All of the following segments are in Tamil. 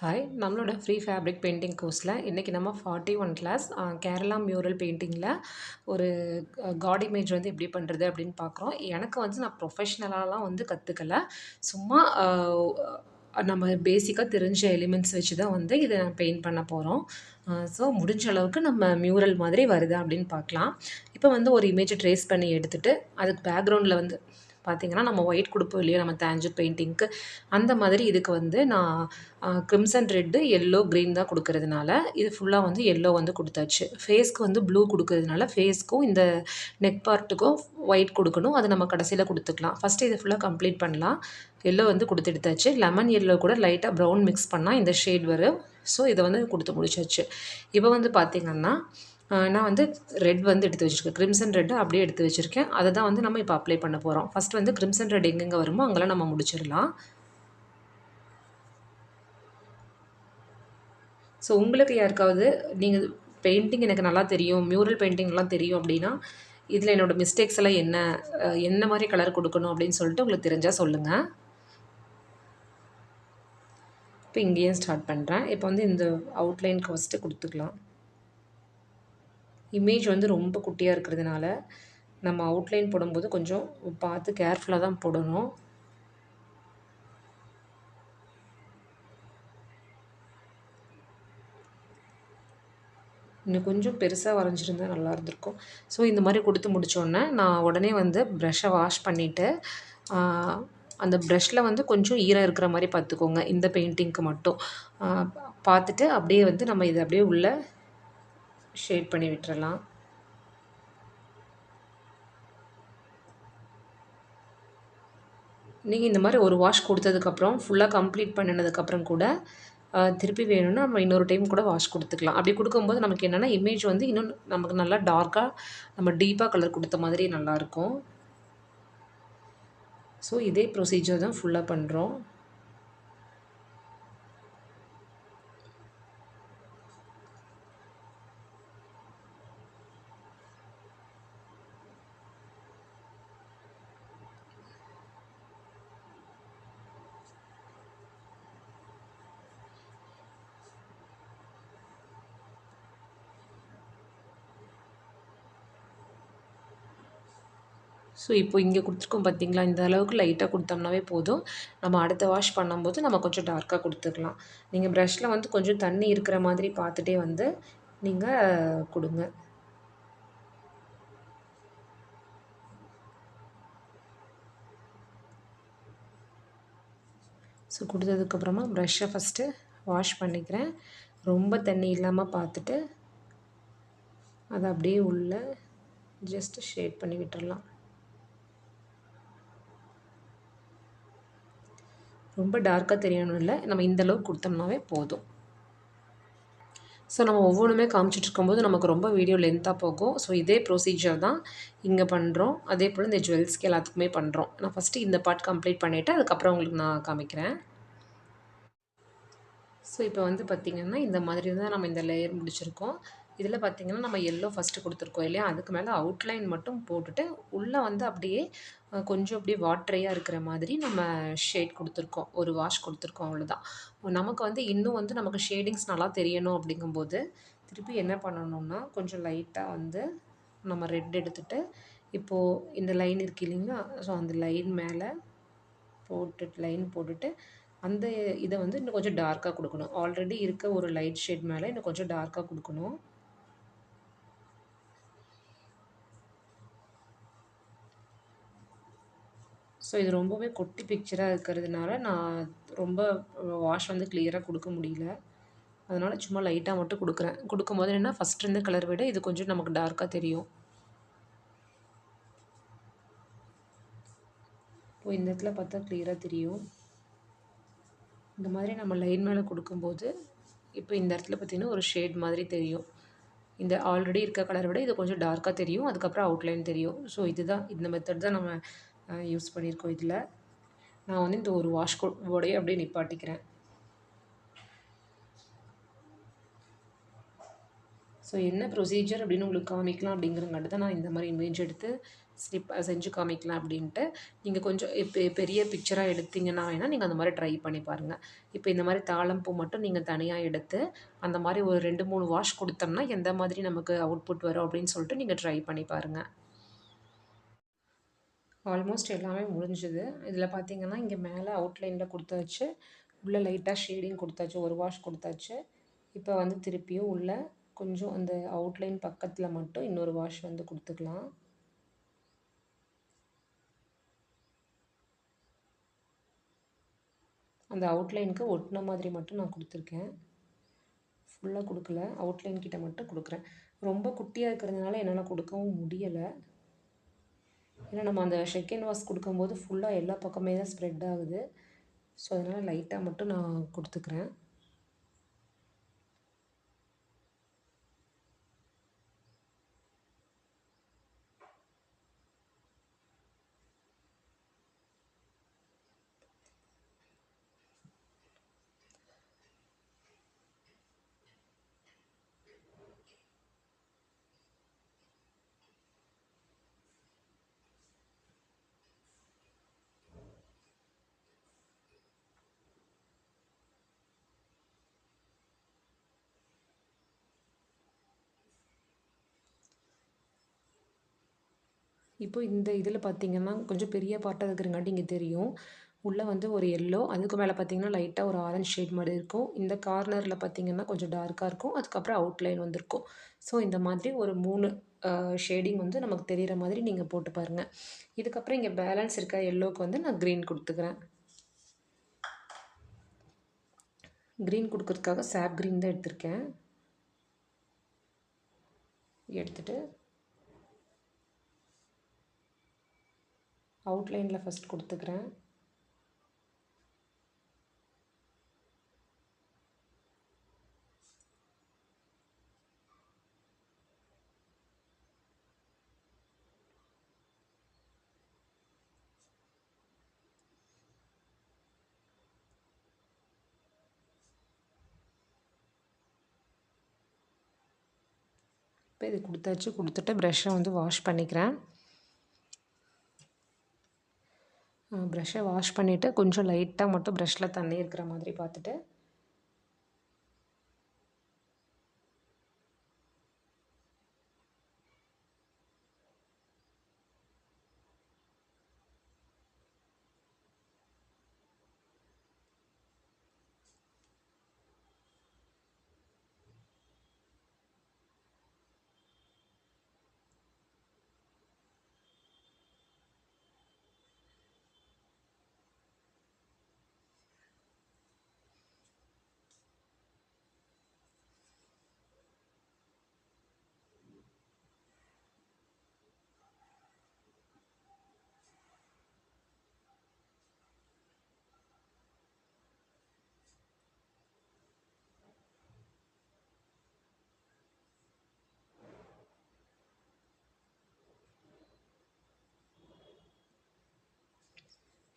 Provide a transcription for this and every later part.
ஹாய், நம்மளோட ஃப்ரீ ஃபேப்ரிக் பெயிண்டிங் கோர்ஸில் இன்றைக்கி நம்ம 41 கிளாஸ் கேரளா மியூரல் பெயிண்டிங்கில் ஒரு காட் இமேஜ் வந்து எப்படி பண்ணுறது அப்படின்னு பார்க்குறோம். எனக்கு வந்து நான் ப்ரொஃபஷ்னலாலாம் வந்து கற்றுக்கல. சும்மா நம்ம பேசிக்காக தெரிஞ்ச எலிமெண்ட்ஸ் வச்சு தான் வந்து இதை பெயிண்ட் பண்ண போகிறோம். ஸோ முடிஞ்ச அளவுக்கு நம்ம மியூரல் மாதிரி வருதா அப்படின்னு பார்க்கலாம். இப்போ வந்து ஒரு இமேஜை ட்ரேஸ் பண்ணி எடுத்துகிட்டு அதுக்கு பேக்ரவுண்டில் வந்து பார்த்திங்கன்னா நம்ம ஒயிட் கொடுப்போம் இல்லையா நம்ம தேஞ்சூர் பெயிண்டிங்க்கு, அந்த மாதிரி இதுக்கு வந்து நான் கிரிம்சன் ரெட்டு, எல்லோ, க்ரீன் தான் கொடுக்கறதுனால இது ஃபுல்லாக வந்து எல்லோ வந்து கொடுத்தாச்சு. ஃபேஸ்க்கு வந்து ப்ளூ கொடுக்கறதுனால ஃபேஸ்க்கும் இந்த நெக் பார்ட்டுக்கும் ஒயிட் கொடுக்கணும். அது நம்ம கடைசியில் கொடுத்துக்கலாம். ஃபஸ்ட்டு இதை ஃபுல்லாக கம்ப்ளீட் பண்ணலாம். எல்லோ வந்து கொடுத்து எடுத்தாச்சு. லெமன் எல்லோ கூட லைட்டாக ப்ரௌன் மிக்ஸ் பண்ணால் இந்த ஷேட் வரும். ஸோ இதை வந்து கொடுத்து முடிச்சாச்சு. இப்போ வந்து பார்த்திங்கன்னா நான் வந்து ரெட் வந்து எடுத்து வச்சுருக்கேன். கிரிம்சன் ரெட்டு அப்படியே எடுத்து வச்சுருக்கேன். அதை தான் வந்து நம்ம இப்போ அப்ளை பண்ண போகிறோம். ஃபஸ்ட் வந்து கிரிம்சன் ரெட் எங்கெங்கே வருமோ அங்கெல்லாம் நம்ம முடிச்சிடலாம். ஸோ உங்களுக்கு யாருக்காவது நீங்கள் பெயிண்டிங் எனக்கு நல்லா தெரியும், மியூரல் பெயிண்டிங்லாம் தெரியும் அப்படின்னா இதில் என்னோடய மிஸ்டேக்ஸ் எல்லாம் என்ன மாதிரி கலர் கொடுக்கணும் அப்படின்னு சொல்லிட்டு உங்களுக்கு தெரிஞ்சால் சொல்லுங்கள். இப்போ இங்கேயும் ஸ்டார்ட் பண்ணுறேன். இப்போ வந்து இந்த அவுட்லைனுக்கு ஃபஸ்ட்டு கொடுத்துக்கலாம். இமேஜ் வந்து ரொம்ப குட்டியாக இருக்கிறதுனால நம்ம அவுட்லைன் போடும்போது கொஞ்சம் பார்த்து கேர்ஃபுல்லாக தான் போடணும். இன்னும் கொஞ்சம் பெருசாக வரைஞ்சிருந்தா நல்லா இருந்திருக்கும். ஸோ இந்த மாதிரி கொடுத்து முடித்தோடனே நான் உடனே வந்து ப்ரஷ்ஷை வாஷ் பண்ணிவிட்டு அந்த ப்ரஷ்ஷில் வந்து கொஞ்சம் ஈரம் இருக்கிற மாதிரி பார்த்துக்கோங்க. இந்த பெயிண்டிங்க்கு மட்டும் பார்த்துட்டு அப்படியே வந்து நம்ம இதை அப்படியே உள்ளே ஷேட் பண்ணி விட்டுறலாம். நீங்கள் இந்த மாதிரி ஒரு வாஷ் கொடுத்ததுக்கப்புறம் ஃபுல்லாக கம்ப்ளீட் பண்ணினதுக்கப்புறம் கூட திருப்பி வேணும்னா நம்ம இன்னொரு டைம் கூட வாஷ் கொடுத்துக்கலாம். அப்படி கொடுக்கும்போது நமக்கு என்னென்னா இமேஜ் வந்து இன்னும் நமக்கு நல்லா டார்க்காக நம்ம டீப்பாக கலர் கொடுத்த மாதிரி நல்லாயிருக்கும். ஸோ இதே ப்ரொசீஜர் தான் ஃபுல்லாக பண்ணுறோம். ஸோ இப்போ இங்கே கொடுத்துருக்கோம் பார்த்தீங்களா, இந்த அளவுக்கு லைட்டாக கொடுத்தோம்னாவே போதும். நம்ம அடுத்த வாஷ் பண்ணும்போது நம்ம கொஞ்சம் டார்க்காக கொடுத்துக்கலாம். நீங்கள் ப்ரஷ்ஷில் வந்து கொஞ்சம் தண்ணி இருக்கிற மாதிரி பார்த்துட்டே வந்து நீங்கள் கொடுங்க. ஸோ கொடுத்ததுக்கப்புறமா ப்ரஷ்ஷை ஃபஸ்ட்டு வாஷ் பண்ணிக்கிறேன். ரொம்ப தண்ணி இல்லாமல் பார்த்துட்டு அதை அப்படியே உள்ளே ஜஸ்ட்டு ஷேட் பண்ணி விட்டுறலாம். ரொம்ப டார்க்காக தெரியணும் இல்லை, நம்ம இந்தளவுக்கு கொடுத்தோம்னாவே போதும். ஸோ நம்ம ஒவ்வொன்றுமே காமிச்சிட்ருக்கும்போது நமக்கு ரொம்ப வீடியோ லென்த்தாக போகும். ஸோ இதே ப்ரொசீஜர் தான் இங்கே பண்ணுறோம். அதே போல் இந்த ஜுவல்ஸ்க்கு எல்லாத்துக்குமே பண்ணுறோம். நான் ஃபஸ்ட்டு இந்த பார்ட் கம்ப்ளீட் பண்ணிவிட்டு அதுக்கப்புறம் உங்களுக்கு நான் காமிக்கிறேன். ஸோ இப்போ வந்து பார்த்திங்கன்னா இந்த மாதிரி தான் நம்ம இந்த லேயர் முடிச்சிருக்கோம். இதில் பார்த்திங்கன்னா நம்ம எல்லோ ஃபஸ்ட்டு கொடுத்துருக்கோம் இல்லையா, அதுக்கு மேலே அவுட்லைன் மட்டும் போட்டுட்டு உள்ளே வந்து அப்படியே கொஞ்சம் அப்படியே வாட்டரியாக இருக்கிற மாதிரி நம்ம ஷேட் கொடுத்துருக்கோம். ஒரு வாஷ் கொடுத்துருக்கோம், அவ்வளோதான். நமக்கு வந்து இன்னும் வந்து நமக்கு ஷேடிங்ஸ் நல்லா தெரியணும் அப்படிங்கும்போது திருப்பி என்ன பண்ணணும்னா கொஞ்சம் லைட்டாக வந்து நம்ம ரெட் எடுத்துகிட்டு இப்போது இந்த லைன் இருக்குது இல்லைங்களா, ஸோ அந்த லைன் மேலே லைன் போட்டுட்டு அந்த இதை வந்து இன்னும் கொஞ்சம் டார்க்காக கொடுக்கணும். ஆல்ரெடி இருக்க ஒரு லைட் ஷேட் மேலே இன்னும் கொஞ்சம் டார்க்காக கொடுக்கணும். ஸோ இது ரொம்பவே குட்டி பிக்சராக இருக்கிறதுனால நான் ரொம்ப வாஷ் வந்து கிளியராக கொடுக்க முடியல. அதனால் சும்மா லைட்டாக மட்டும் கொடுக்குறேன். கொடுக்கும்போது என்னென்னா ஃபஸ்ட் இருந்த கலர் விட இது கொஞ்சம் நமக்கு டார்க்காக தெரியும். இப்போது இந்த இடத்துல பார்த்தா கிளியராக தெரியும். இந்த மாதிரி நம்ம லைன் மேலே கொடுக்கும்போது இப்போ இந்த இடத்துல பார்த்திங்கன்னா ஒரு ஷேட் மாதிரி தெரியும். இந்த ஆல்ரெடி இருக்க கலரை விட இது கொஞ்சம் டார்க்காக தெரியும். அதுக்கப்புறம் அவுட்லைன் தெரியும். ஸோ இதுதான் இந்த மெத்தட் தான் நம்ம யூஸ் பண்ணியிருக்கோம். இதில் நான் வந்து இந்த ஒரு வாஷ் ஓடையே அப்படியே நிப்பாட்டிக்கிறேன். ஸோ என்ன ப்ரொசீஜர் அப்படின்னு உங்களுக்கு காமிக்கலாம் அப்படிங்கிறங்காட்டி தான் நான் இந்த மாதிரி இமேஜ் எடுத்து செஞ்சு காமிக்கலாம் அப்படின்ட்டு. நீங்கள் கொஞ்சம் பெரிய பிக்சராக எடுத்தீங்கன்னா வேணால் நீங்கள் அந்த மாதிரி ட்ரை பண்ணி பாருங்கள். இப்போ இந்த மாதிரி தாழம்பூ மட்டும் நீங்கள் தனியாக எடுத்து அந்த மாதிரி ஒரு 2, 3 வாஷ் கொடுத்தோம்னா எந்த மாதிரி நமக்கு அவுட்புட் வரும் அப்படின்னு சொல்லிட்டு நீங்கள் ட்ரை பண்ணி பாருங்கள். ஆல்மோஸ்ட் எல்லாமே முடிஞ்சுது. இதில் பார்த்தீங்கன்னா இங்கே மேலே அவுட்லைனில் கொடுத்தாச்சு, உள்ளே லைட்டாக ஷேடிங் கொடுத்தாச்சு, ஒரு வாஷ் கொடுத்தாச்சு. இப்போ வந்து திருப்பியும் உள்ளே கொஞ்சம் அந்த அவுட்லைன் பக்கத்தில் மட்டும் இன்னொரு வாஷ் வந்து கொடுத்துக்கலாம். அந்த அவுட்லைனுக்கு ஒட்டின மாதிரி மட்டும் நான் கொடுத்துருக்கேன், ஃபுல்லாக கொடுக்கல. அவுட்லைன் கிட்ட மட்டும் கொடுக்குறேன். ரொம்ப குட்டியாக இருக்கிறதுனால என்னால் கொடுக்கவும் முடியலை. ஏன்னா நம்ம அந்த செகண்ட் வாஷ் கொடுக்கும்போது ஃபுல்லாக எல்லா பக்கமே தான் ஸ்ப்ரெட் ஆகுது. ஸோ அதனால் லைட்டாக மட்டும் நான் கொடுத்துக்கிறேன். இப்போ இந்த இதில் பார்த்தீங்கன்னா கொஞ்சம் பெரிய பார்ட்டாக இருக்கிறங்காட்டி இங்கே தெரியும். உள்ளே வந்து ஒரு எல்லோ, அதுக்கு மேலே பார்த்தீங்கன்னா லைட்டாக ஒரு ஆரஞ்ச் ஷேட் மாதிரி இருக்கும். இந்த கார்னரில் பார்த்தீங்கன்னா கொஞ்சம் டார்க்காக இருக்கும். அதுக்கப்புறம் அவுட்லைன் வந்திருக்கும். ஸோ இந்த மாதிரி ஒரு 3 ஷேடிங் வந்து நமக்கு தெரிகிற மாதிரி நீங்கள் போட்டு பாருங்கள். இதுக்கப்புறம் இங்கே பேலன்ஸ் இருக்க எல்லோவுக்கு வந்து நான் க்ரீன் கொடுத்துக்கிறேன். க்ரீன் கொடுக்கறதுக்காக சாப் க்ரீன் தான் எடுத்திருக்கேன். எடுத்துகிட்டு அவுட்லைனில் ஃபஸ்ட் கொடுத்துக்கிறேன். இப்போ இது கொடுத்தாச்சு. கொடுத்துட்டு ப்ரஷ்ஷை வந்து வாஷ் பண்ணிக்கிறேன். ப்ரஷ்ஷை வாஷ் பண்ணிவிட்டு கொஞ்சம் லைட்டாக மட்டும் ப்ரஷ்ஷில் தண்ணி இருக்கிற மாதிரி பார்த்துட்டு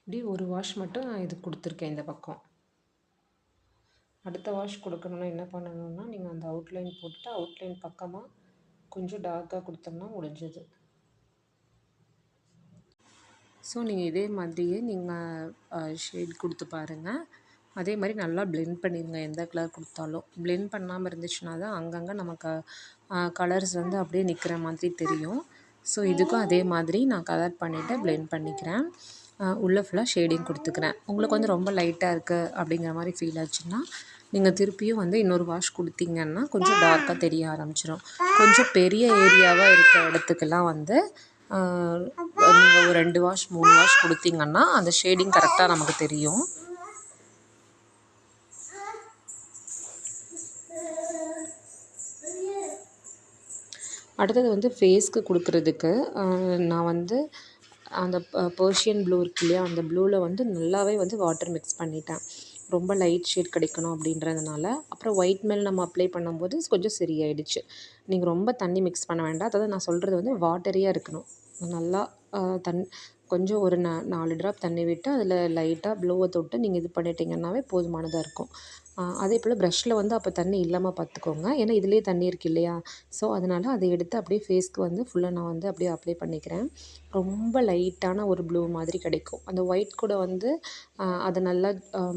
இப்படி ஒரு வாஷ் மட்டும் நான் இது கொடுத்துருக்கேன் இந்த பக்கம். அடுத்த வாஷ் கொடுக்கணுன்னா என்ன பண்ணணுன்னா, நீங்கள் அந்த அவுட்லைன் போட்டுட்டு அவுட்லைன் பக்கமாக கொஞ்சம் டார்க்காக கொடுத்தோம்னா முடிஞ்சது. ஸோ நீங்கள் இதே மாதிரியே நீங்கள் ஷேட் கொடுத்து பாருங்கள். அதே மாதிரி நல்லா பிளெண்ட் பண்ணிடுங்க. எந்த கலர் கொடுத்தாலும் பிளெண்ட் பண்ணாமல் இருந்துச்சுன்னா தான் அங்கங்கே நமக்கு கலர்ஸ் வந்து அப்படியே நிற்கிற மாதிரி தெரியும். ஸோ இதுக்கும் அதே மாதிரி நான் கலர் பண்ணிவிட்டு பிளெண்ட் பண்ணிக்கிறேன். உள்ளே ஃபுல்லாக ஷேடிங் கொடுத்துக்கிறேன். உங்களுக்கு வந்து ரொம்ப லைட்டாக இருக்குது அப்படிங்கிற மாதிரி ஃபீல் ஆச்சுன்னா நீங்கள் திருப்பியும் வந்து இன்னொரு வாஷ் கொடுத்தீங்கன்னா கொஞ்சம் டார்க்காக தெரிய ஆரம்பிச்சிடும். கொஞ்சம் பெரிய ஏரியாவாக இருக்க இடத்துக்கெல்லாம் வந்து நீங்கள் ஒரு 2 வாஷ் 3 வாஷ் கொடுத்தீங்கன்னா அந்த ஷேடிங் கரெக்டாக நமக்கு தெரியும். அடுத்தது வந்து ஃபேஸ்க்கு கொடுக்குறதுக்கு நான் வந்து அந்த பர்ஷியன் ப்ளூ இருக்கு இல்லையா, அந்த ப்ளூவில் வந்து நல்லாவே வந்து வாட்டர் மிக்ஸ் பண்ணிட்டேன். ரொம்ப லைட் ஷேட் கிடைக்கணும் அப்படின்றதுனால. அப்புறம் ஒயிட் மேல் நம்ம அப்ளை பண்ணும்போது கொஞ்சம் சரியாயிடுச்சு. நீங்கள் ரொம்ப தண்ணி மிக்ஸ் பண்ண வேண்டாம். அதாவது நான் சொல்கிறது வந்து வாட்டரியாக இருக்கணும். நல்லா கொஞ்சம் ஒரு 4 ட்ராப் தண்ணி விட்டு அதில் லைட்டாக ப்ளூவை தொட்டு நீங்கள் இது பண்ணிட்டீங்கன்னாவே போதுமானதாக இருக்கும். அதே போல் ப்ரஷ்ஷில் வந்து அப்போ தண்ணி இல்லாமல் பார்த்துக்கோங்க. ஏன்னா இதுலேயே தண்ணி இருக்குது இல்லையா? ஸோ அதனால் அதை எடுத்து அப்படியே ஃபேஸ்க்கு வந்து ஃபுல்லாக நான் வந்து அப்படியே அப்ளை பண்ணிக்கிறேன். ரொம்ப லைட்டான ஒரு ப்ளூ மாதிரி கிடைக்கும். அந்த ஒயிட் கூட வந்து அது நல்லா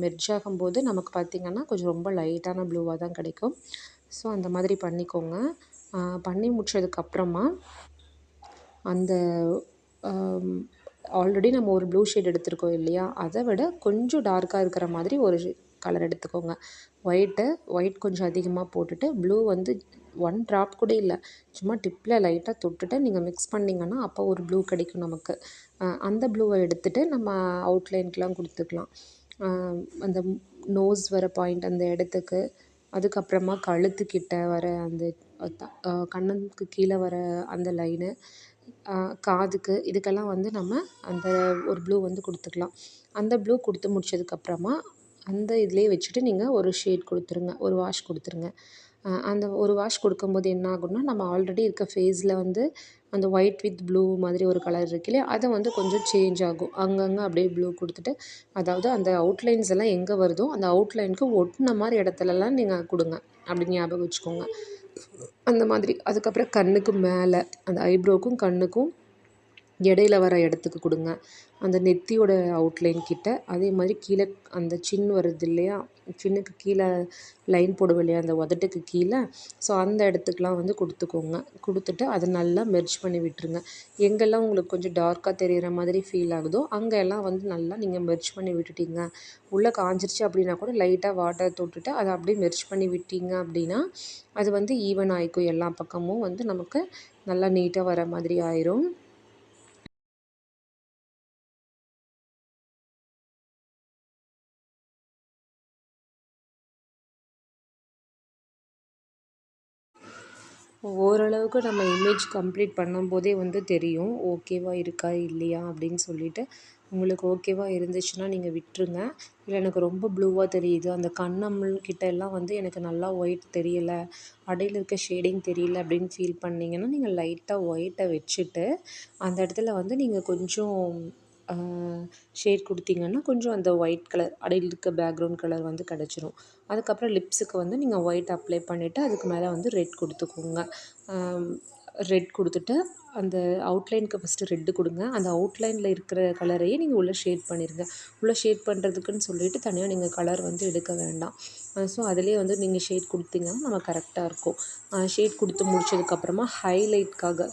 மெர்ஜ் ஆகும்போது நமக்கு பார்த்திங்கன்னா கொஞ்சம் ரொம்ப லைட்டான ப்ளூவாக தான் கிடைக்கும். ஸோ அந்த மாதிரி பண்ணிக்கோங்க. பண்ணி முடிச்சதுக்கப்புறமா அந்த ஆல்ரெடி நம்ம ஒரு ப்ளூ ஷேட் எடுத்திருக்கோம் இல்லையா? அதை விட கொஞ்சம் டார்க்காக இருக்கிற மாதிரி ஒரு கலர் எடுத்துக்கோங்க. ஒயிட் கொஞ்சம் அதிகமாக போட்டுட்டு ப்ளூ வந்து 1 ட்ராப் கூட இல்லை, சும்மா டிப்பில் லைட்டாக தொட்டுட்டு நீங்கள் மிக்ஸ் பண்ணிங்கன்னா அப்போ ஒரு ப்ளூ கிடைக்கும் நமக்கு. அந்த ப்ளூவை எடுத்துகிட்டு நம்ம அவுட்லைனுக்கெலாம் கொடுத்துக்கலாம். அந்த நோஸ் வர பாயிண்ட் அந்த இடத்துக்கு, அதுக்கப்புறமா கழுத்துக்கிட்ட வர அந்த கண்ணுக்கு கீழே வர அந்த லைனு, காதுக்கு, இதுக்கெல்லாம் வந்து நம்ம அந்த ஒரு ப்ளூ வந்து கொடுத்துக்கலாம். அந்த ப்ளூ கொடுத்து முடிச்சதுக்கப்புறமா அந்த இதிலேயே வச்சுட்டு நீங்கள் ஒரு ஷேட் கொடுத்துருங்க, ஒரு வாஷ் கொடுத்துருங்க. அந்த ஒரு வாஷ் கொடுக்கும்போது என்ன ஆகும்னா, நம்ம ஆல்ரெடி இருக்க ஃபேஸில் வந்து அந்த ஒயிட் வித் ப்ளூ மாதிரி ஒரு கலர் இருக்கு இல்லையா? அது வந்து கொஞ்சம் சேஞ்ச் ஆகும். அங்கங்கே அப்படியே ப்ளூ கொடுத்துட்டு, அதாவது அந்த அவுட்லைன்ஸ் எல்லாம் எங்கே வருதோ அந்த அவுட்லைனுக்கு ஒட்டின மாதிரி இடத்துலலாம் நீங்கள் கொடுங்க. அப்படி ஞாபகம் வச்சுக்கோங்க. அந்த மாதிரி. அதுக்கப்புறம் கண்ணுக்கு மேலே அந்த ஐப்ரோவுக்கும் கண்ணுக்கும் இடையில வர இடத்துக்கு கொடுங்க. அந்த நெத்தியோட அவுட்லைன் கிட்ட, அதே மாதிரி கீழே அந்த சின் வருது இல்லையா? சின்னுக்கு கீழே லைன் போடுவோம் இல்லையா? அந்த உதட்டுக்கு கீழே. ஸோ அந்த இடத்துக்குலாம் வந்து கொடுத்துக்கோங்க. கொடுத்துட்டு அதை நல்லா மெர்ஜ் பண்ணி விட்டுருங்க. எங்கெல்லாம் உங்களுக்கு கொஞ்சம் டார்க்காக தெரிகிற மாதிரி ஃபீல் ஆகுதோ அங்கெல்லாம் வந்து நல்லா நீங்கள் மெர்ஜ் பண்ணி விட்டுட்டீங்க. உள்ளே காஞ்சிருச்சு அப்படின்னா கூட லைட்டாக வாட்டர் தொட்டுட்டு அதை அப்படியே மெர்ஜ் பண்ணி விட்டீங்க அப்படின்னா அது வந்து ஈவன் ஆகிக்கும். எல்லா பக்கமும் வந்து நமக்கு நல்லா நீட்டாக வர மாதிரி ஆயிரும். ஓரளவுக்கு நம்ம இமேஜ் கம்ப்ளீட் பண்ணும்போதே வந்து தெரியும். ஓகேவா இருக்கா இல்லையா அப்படின்னு சொல்லிட்டு. உங்களுக்கு ஓகேவா இருந்துச்சுன்னா நீங்கள் விட்டுருங்க. இல்லை எனக்கு ரொம்ப ப்ளூவாக தெரியுது, அந்த கண்ணம்ல் கிட்ட எல்லாம் வந்து எனக்கு நல்லா ஒயிட் தெரியல, அடியில் இருக்க ஷேடிங் தெரியல அப்படின்னு ஃபீல் பண்ணிங்கன்னா நீங்கள் லைட்டாக ஒயிட்டை வச்சுட்டு அந்த இடத்துல வந்து நீங்கள் கொஞ்சம் ஷேட் கொடுத்தீங்கன்னா கொஞ்சம் அந்த ஒயிட் கலர் அடியில் இருக்க பேக்ரவுண்ட் கலர் வந்து கிடச்சிரும். அதுக்கப்புறம் லிப்ஸுக்கு வந்து நீங்கள் ஒயிட் அப்ளை பண்ணிவிட்டு அதுக்கு மேலே வந்து ரெட் கொடுத்துக்கோங்க. ரெட் கொடுத்துட்டு அந்த அவுட்லைனுக்கு ஃபஸ்ட்டு ரெட்டு கொடுங்க. அந்த அவுட்லைனில் இருக்கிற கலரையே நீங்கள் உள்ளே ஷேட் பண்ணிடுங்க. உள்ளே ஷேட் பண்ணுறதுக்குன்னு சொல்லிவிட்டு தனியாக நீங்கள் கலர் வந்து எடுக்க வேண்டாம். ஸோ அதிலே வந்து நீங்கள் ஷேட் கொடுத்தீங்கன்னா நம்ம கரெக்டாக இருக்கும். ஷேட் கொடுத்து முடிச்சதுக்கப்புறமா ஹைலைட்காக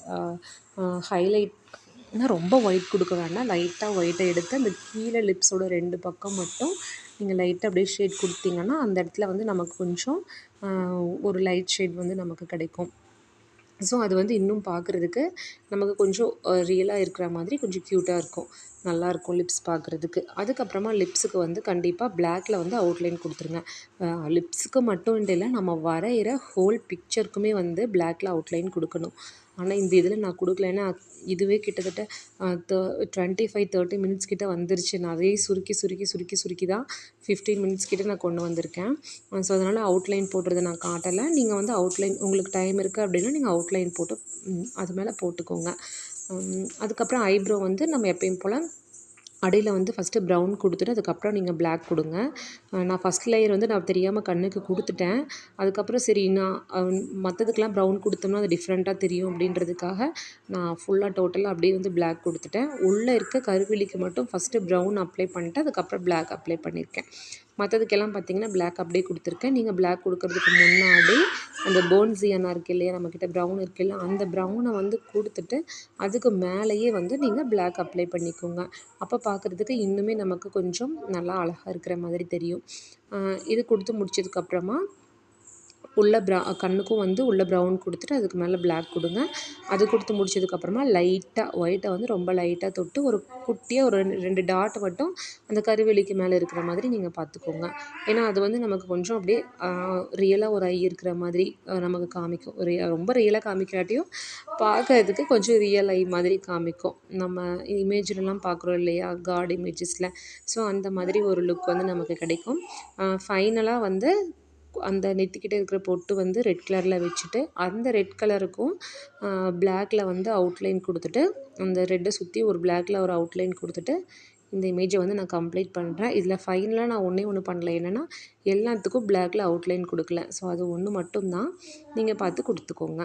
ஹைலைட்னா ரொம்ப ஒயிட் கொடுக்க வேண்டாம். லைட்டாக ஒயிட்டை எடுத்து அந்த கீழே லிப்ஸோட 2 பக்கம் மட்டும் நீங்கள் லைட்டாக அப்படியே ஷேட் கொடுத்தீங்கன்னா அந்த இடத்துல வந்து நமக்கு கொஞ்சம் ஒரு லைட் ஷேட் வந்து நமக்கு கிடைக்கும். ஸோ அது வந்து இன்னும் பார்க்குறதுக்கு நமக்கு கொஞ்சம் ரியலாக இருக்கிற மாதிரி கொஞ்சம் க்யூட்டாக இருக்கும். நல்லாயிருக்கும் லிப்ஸ் பார்க்குறதுக்கு. அதுக்கப்புறமா லிப்ஸுக்கு வந்து கண்டிப்பாக பிளாக்கில் வந்து அவுட்லைன் கொடுத்துருங்க. லிப்ஸுக்கு மட்டும் இல்லை, நம்ம வரைகிற ஹோல் பிக்சருக்குமே வந்து பிளாக்கில் அவுட்லைன் கொடுக்கணும். ஆனால் இந்த இதில் நான் கொடுக்கல. ஏன்னா இதுவே கிட்டத்தட்ட 25-30 மினிட்ஸ் கிட்ட வந்துருச்சு. நான் அதையே சுருக்கி தான் 15 மினிட்ஸ் கிட்ட நான் கொண்டு வந்திருக்கேன். ஸோ அதனால் அவுட்லைன் போடுறத நான் காட்டலை. நீங்கள் வந்து அவுட்லைன் உங்களுக்கு டைம் இருக்குது அப்படின்னா நீங்கள் அவுட்லைன் போட்டு அது மேலே போட்டுக்கோங்க. அதுக்கப்புறம் ஐப்ரோ வந்து நம்ம எப்பயும் போல் அடியில் வந்து ஃபஸ்ட்டு ப்ரௌன் கொடுத்துட்டு அதுக்கப்புறம் நீங்கள் பிளாக் கொடுங்க. நான் ஃபஸ்ட் லேயர் வந்து நான் தெரியாமல் கண்ணுக்கு கொடுத்துட்டேன். அதுக்கப்புறம் சரி நான் மற்றதுக்கெலாம் ப்ரௌன் கொடுத்தோம்னா அது டிஃப்ரெண்ட்டாக தெரியும் அப்படின்றதுக்காக நான் ஃபுல்லாக டோட்டலாக அப்படியே வந்து பிளாக் கொடுத்துட்டேன். உள்ளே இருக்க கருவிழிக்கு மட்டும் ஃபஸ்ட்டு ப்ரௌன் அப்ளை பண்ணிட்டு அதுக்கப்புறம் பிளாக் அப்ளை பண்ணியிருக்கேன். மற்றதுக்கெல்லாம் பார்த்தீங்கன்னா பிளாக் அப்படியே கொடுத்துருக்கேன். நீங்கள் பிளாக் கொடுக்கறதுக்கு முன்னாடி அந்த போன்ஸியானா இருக்குது இல்லையா, நம்மக்கிட்ட ப்ரௌன் இருக்குது இல்லையா, அந்த ப்ரௌனை வந்து கொடுத்துட்டு அதுக்கு மேலேயே வந்து நீங்கள் பிளாக் அப்ளை பண்ணிக்கோங்க. அப்போ பார்க்குறதுக்கு இன்னுமே நமக்கு கொஞ்சம் நல்லா அழகாக இருக்கிற மாதிரி தெரியும். இது கொடுத்து முடிச்சதுக்கப்புறமா உள்ள கண்ணுக்கும் வந்து உள்ள ப்ரௌன் கொடுத்துட்டு அதுக்கு மேலே பிளாக் கொடுங்க. அது கொடுத்து முடிச்சதுக்கப்புறமா லைட்டாக ஒயிட்டை வந்து ரொம்ப லைட்டாக தொட்டு ஒரு குட்டியாக ஒரு 2 டாட் மட்டும் அந்த கருவெளிக்கு மேலே இருக்கிற மாதிரி நீங்கள் பார்த்துக்கோங்க. ஏன்னா அது வந்து நமக்கு கொஞ்சம் அப்படியே ரியலாக ஒரு ஐ இருக்கிற மாதிரி நமக்கு காமிக்கும். ரொம்ப ரியலாக காமிக்காட்டியும் பார்க்கறதுக்கு கொஞ்சம் ரியல் ஐ மாதிரி காமிக்கும். நம்ம இமேஜ்லலாம் பார்க்குறோம் இல்லையா, காட் இமேஜஸில். ஸோ அந்த மாதிரி ஒரு லுக் வந்து நமக்கு கிடைக்கும். ஃபைனலாக வந்து அந்த நெத்திக்கிட்ட இருக்கிற பொட்டு வந்து ரெட் கலரில் வச்சுட்டு அந்த ரெட் கலருக்கும் பிளாக்ல வந்து அவுட்லைன் கொடுத்துட்டு அந்த ரெட்டை சுற்றி ஒரு பிளாக்ல ஒரு அவுட்லைன் கொடுத்துட்டு இந்த இமேஜை வந்து நான் கம்ப்ளீட் பண்ணுறேன். இதில் ஃபைனலாக நான் ஒன்று பண்ணல, என்னென்னா எல்லாத்துக்கும் பிளாக்ல அவுட்லைன் கொடுக்கல. ஸோ அது ஒன்று மட்டும்தான், நீங்கள் பார்த்து கொடுத்துக்கோங்க.